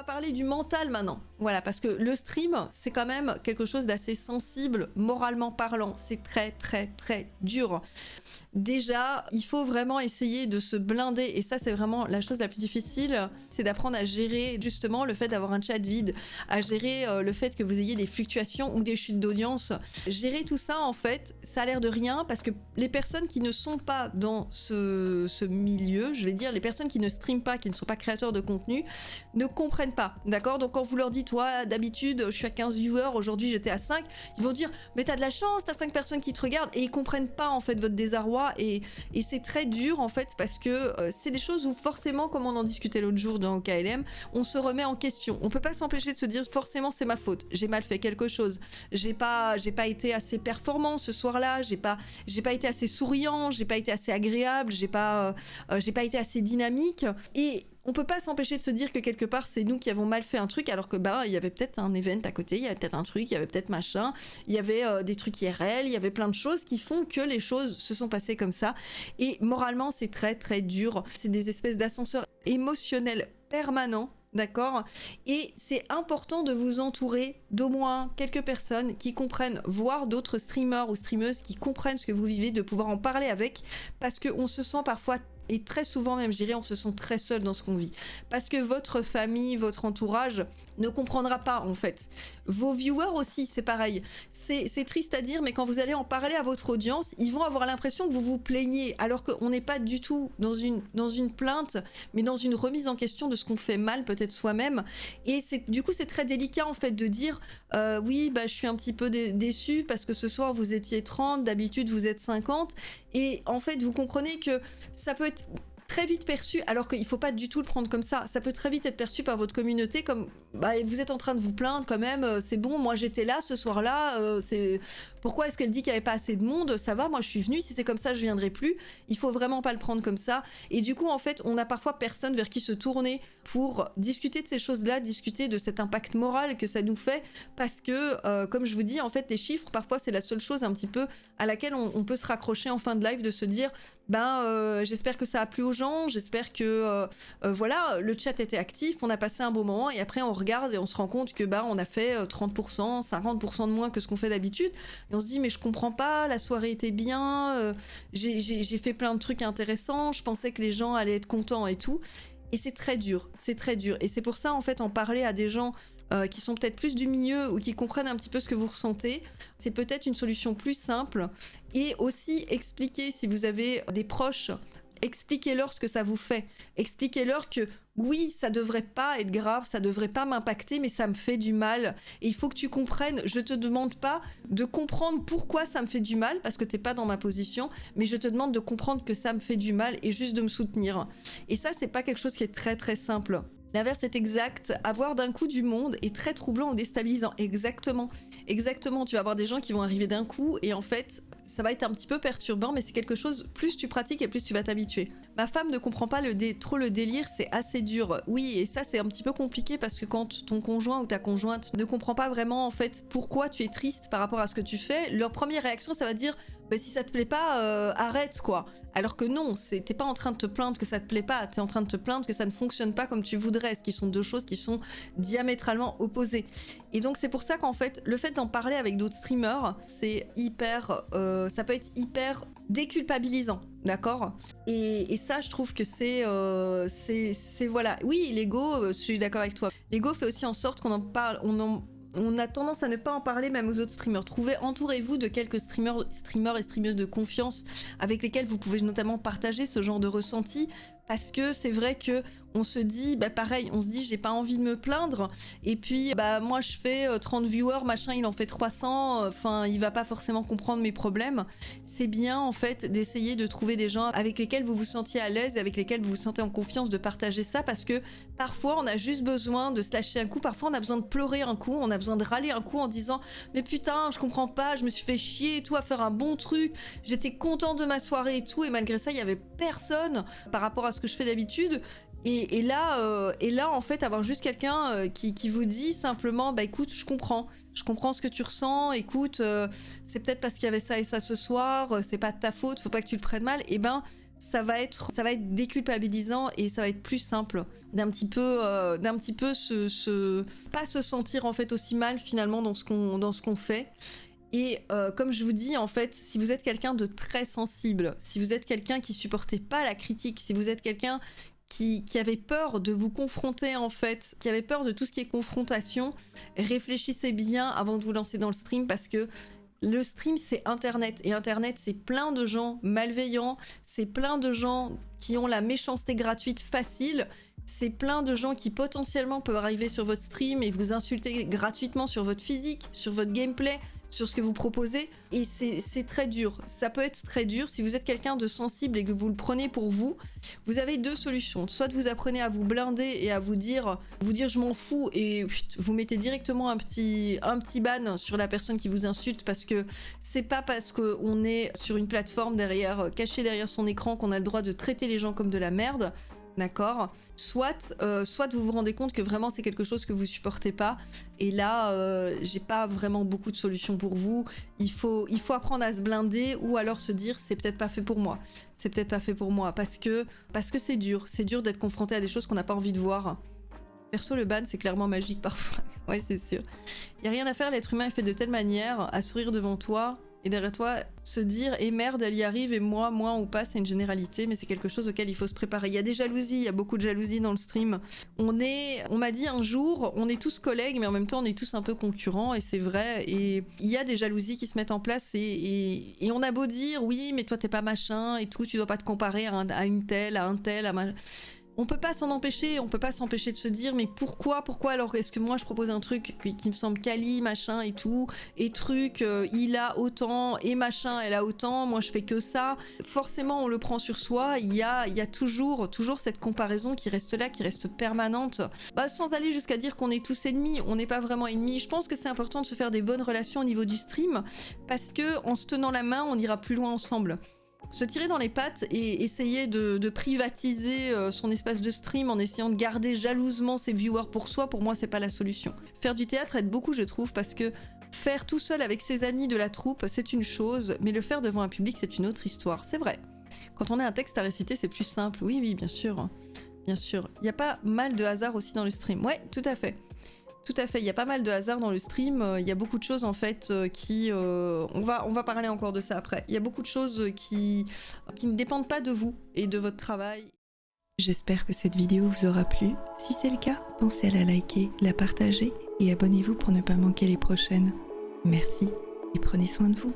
va parler du mental maintenant. Voilà, parce que le stream, c'est quand même quelque chose d'assez sensible, moralement parlant. C'est très, très, très dur. Déjà, il faut vraiment essayer de se blinder, et ça c'est vraiment la chose la plus difficile, c'est d'apprendre à gérer justement le fait d'avoir un chat vide, à gérer le fait que vous ayez des fluctuations ou des chutes d'audience. Gérer tout ça en fait, ça a l'air de rien parce que les personnes qui ne sont pas dans ce milieu, je vais dire les personnes qui ne streament pas, qui ne sont pas créateurs de contenu, ne comprennent pas, d'accord? Donc quand vous leur dites, ouais, d'habitude je suis à 15 viewers, aujourd'hui j'étais à 5, ils vont dire, mais t'as de la chance, t'as 5 personnes qui te regardent, et ils comprennent pas en fait votre désarroi. Et c'est très dur en fait parce que c'est des choses où forcément, comme on en discutait l'autre jour dans KLM, on se remet en question. On peut pas s'empêcher de se dire forcément c'est ma faute, j'ai mal fait quelque chose, j'ai pas été assez performant ce soir-là, j'ai pas été assez souriant, j'ai pas été assez agréable, j'ai pas été assez dynamique. Et on peut pas s'empêcher de se dire que quelque part c'est nous qui avons mal fait un truc, alors que il y avait peut-être un event à côté, il y avait peut-être un truc, il y avait peut-être machin, il y avait des trucs IRL, il y avait plein de choses qui font que les choses se sont passées comme ça. Et moralement c'est très très dur, c'est des espèces d'ascenseurs émotionnels permanents. D'accord? Et c'est important de vous entourer d'au moins quelques personnes qui comprennent, voire d'autres streamers ou streameuses qui comprennent ce que vous vivez, de pouvoir en parler avec, parce qu'on se sent parfois, et très souvent même, je dirais, on se sent très seul dans ce qu'on vit. Parce que votre famille, votre entourage ne comprendra pas, en fait. Vos viewers aussi, c'est pareil. C'est triste à dire, mais quand vous allez en parler à votre audience, ils vont avoir l'impression que vous vous plaignez, alors qu'on n'est pas du tout dans une plainte, mais dans une remise en question de ce qu'on fait mal, peut-être soi-même. Et du coup, c'est très délicat, en fait, de dire oui, je suis un petit peu déçue parce que ce soir, vous étiez 30, d'habitude, vous êtes 50. Et en fait, vous comprenez que ça peut être très vite perçu, alors qu'il faut pas du tout le prendre comme ça. Ça peut très vite être perçu par votre communauté comme vous êtes en train de vous plaindre quand même, c'est bon, moi j'étais là ce soir-là, pourquoi est-ce qu'elle dit qu'il n'y avait pas assez de monde? Ça va, moi je suis venue, si c'est comme ça je viendrai plus. Il faut vraiment pas le prendre comme ça. Et du coup en fait on a parfois personne vers qui se tourner pour discuter de ces choses-là, discuter de cet impact moral que ça nous fait, parce que comme je vous dis, en fait les chiffres parfois c'est la seule chose un petit peu à laquelle on peut se raccrocher en fin de live, de se dire j'espère que ça a plu aux gens, j'espère que voilà, le chat était actif, on a passé un beau moment, et après on regarde et on se rend compte que on a fait 30%, 50% de moins que ce qu'on fait d'habitude, et on se dit mais je comprends pas, la soirée était bien, j'ai fait plein de trucs intéressants, je pensais que les gens allaient être contents et tout. Et c'est très dur, et c'est pour ça en fait en parler à des gens qui sont peut-être plus du milieu ou qui comprennent un petit peu ce que vous ressentez, c'est peut-être une solution plus simple. Et aussi expliquer, si vous avez des proches, expliquez-leur ce que ça vous fait. Expliquez-leur que oui, ça devrait pas être grave, ça devrait pas m'impacter, mais ça me fait du mal. Et il faut que tu comprennes, je te demande pas de comprendre pourquoi ça me fait du mal, parce que t'es pas dans ma position, mais je te demande de comprendre que ça me fait du mal et juste de me soutenir. Et ça, c'est pas quelque chose qui est très très simple. L'inverse est exact. Avoir d'un coup du monde est très troublant ou déstabilisant. Exactement. Exactement. Tu vas avoir des gens qui vont arriver d'un coup et en fait, ça va être un petit peu perturbant, mais c'est quelque chose, plus tu pratiques et plus tu vas t'habituer. Ma femme ne comprend pas trop le délire, c'est assez dur. Oui, et ça c'est un petit peu compliqué parce que quand ton conjoint ou ta conjointe ne comprend pas vraiment en fait pourquoi tu es triste par rapport à ce que tu fais, leur première réaction ça va dire si ça te plaît pas, arrête quoi. Alors que non, t'es pas en train de te plaindre que ça te plaît pas, t'es en train de te plaindre que ça ne fonctionne pas comme tu voudrais, ce qui sont deux choses qui sont diamétralement opposées. Et donc c'est pour ça qu'en fait, le fait d'en parler avec d'autres streamers, c'est hyper, ça peut être hyper déculpabilisant, d'accord? Et ça, je trouve que c'est voilà. Oui, l'ego, je suis d'accord avec toi. L'ego fait aussi en sorte qu'on en parle, on a tendance à ne pas en parler même aux autres streamers. Entourez-vous de quelques streamers et streameuses de confiance avec lesquels vous pouvez notamment partager ce genre de ressenti, parce que c'est vrai que on se dit, pareil, on se dit j'ai pas envie de me plaindre, et puis moi je fais 30 viewers, machin il en fait 300, enfin il va pas forcément comprendre mes problèmes. C'est bien en fait d'essayer de trouver des gens avec lesquels vous vous sentiez à l'aise et avec lesquels vous vous sentez en confiance de partager ça, parce que parfois on a juste besoin de se lâcher un coup, parfois on a besoin de pleurer un coup, on a besoin de râler un coup en disant mais putain je comprends pas, je me suis fait chier et tout à faire un bon truc, j'étais content de ma soirée et tout, et malgré ça il y avait personne par rapport à ce que je fais d'habitude. Et là en fait avoir juste quelqu'un qui vous dit simplement écoute, je comprends ce que tu ressens, écoute, c'est peut-être parce qu'il y avait ça et ça ce soir, c'est pas de ta faute, faut pas que tu le prennes mal, et ça va être déculpabilisant et ça va être plus simple d'un petit peu pas se sentir en fait aussi mal finalement dans ce qu'on fait. Et comme je vous dis, en fait, si vous êtes quelqu'un de très sensible, si vous êtes quelqu'un qui supportait pas la critique, si vous êtes quelqu'un qui avait peur de vous confronter en fait, qui avait peur de tout ce qui est confrontation, réfléchissez bien avant de vous lancer dans le stream, parce que le stream c'est internet, et internet c'est plein de gens malveillants, c'est plein de gens qui ont la méchanceté gratuite facile, c'est plein de gens qui potentiellement peuvent arriver sur votre stream et vous insulter gratuitement sur votre physique, sur votre gameplay, sur ce que vous proposez, et c'est très dur. Ça peut être très dur. Si vous êtes quelqu'un de sensible et que vous le prenez pour vous, vous avez deux solutions. Soit vous apprenez à vous blinder et à vous dire je m'en fous, et vous mettez directement un petit ban sur la personne qui vous insulte, parce que c'est pas parce qu'on est sur une plateforme caché derrière son écran qu'on a le droit de traiter les gens comme de la merde. D'accord, soit vous vous rendez compte que vraiment c'est quelque chose que vous supportez pas, et là j'ai pas vraiment beaucoup de solutions pour vous. Il faut apprendre à se blinder, ou alors se dire c'est peut-être pas fait pour moi, parce que c'est dur d'être confronté à des choses qu'on n'a pas envie de voir. Perso, le ban c'est clairement magique parfois. Ouais, c'est sûr. Y a rien à faire, l'être humain est fait de telle manière à sourire devant toi et derrière toi se dire et merde, elle y arrive, et moi ou pas, c'est une généralité, mais c'est quelque chose auquel il faut se préparer. Il y a des jalousies, il y a beaucoup de jalousie dans le stream. On m'a dit un jour, on est tous collègues, mais en même temps on est tous un peu concurrents, et c'est vrai, et il y a des jalousies qui se mettent en place, et on a beau dire oui, mais toi t'es pas machin et tout, tu dois pas te comparer à une telle, à un tel, à machin. On peut pas s'empêcher de se dire mais pourquoi alors est-ce que moi je propose un truc qui me semble quali, machin et tout, et truc, il a autant, et machin elle a autant, moi je fais que ça. Forcément on le prend sur soi, il y a toujours cette comparaison qui reste là, qui reste permanente. Sans aller jusqu'à dire qu'on est tous ennemis, on n'est pas vraiment ennemis. Je pense que c'est important de se faire des bonnes relations au niveau du stream, parce que en se tenant la main on ira plus loin ensemble. Se tirer dans les pattes et essayer de privatiser son espace de stream en essayant de garder jalousement ses viewers pour soi, pour moi c'est pas la solution. Faire du théâtre aide beaucoup, je trouve, parce que faire tout seul avec ses amis de la troupe c'est une chose, mais le faire devant un public c'est une autre histoire, c'est vrai. Quand on a un texte à réciter c'est plus simple, oui bien sûr, bien sûr. Il y a pas mal de hasard aussi dans le stream, ouais tout à fait. Tout à fait, il y a pas mal de hasard dans le stream, il y a beaucoup de choses en fait qui... on va parler encore de ça après. Il y a beaucoup de choses qui ne dépendent pas de vous et de votre travail. J'espère que cette vidéo vous aura plu. Si c'est le cas, pensez à la liker, la partager et abonnez-vous pour ne pas manquer les prochaines. Merci et prenez soin de vous.